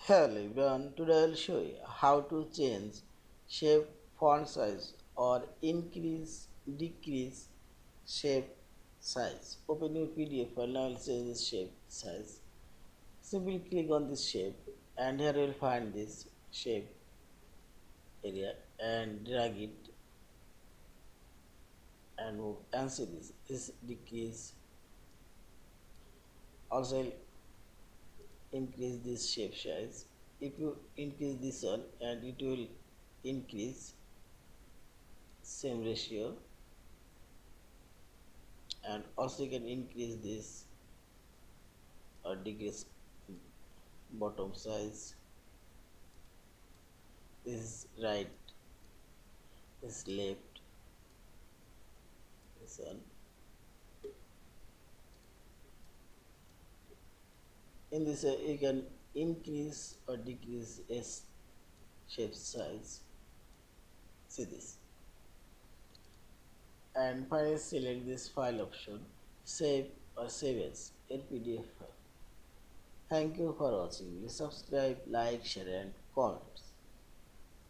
Hello everyone, today I'll show you how to change shape font size or increase, decrease shape size. Open your PDF file. Now I'll change the shape size. Simply click on this shape and here you will find this shape area and drag it and move and see this decrease. Also I'll increase this shape size. If you increase this one and it will increase same ratio, and also you can increase this or decrease bottom size. This is right, this is left, this one. In this you can increase or decrease s shape size. See this, and finally select this file option, save or save as PDF file. Thank you for watching. Please subscribe, like, share and comment.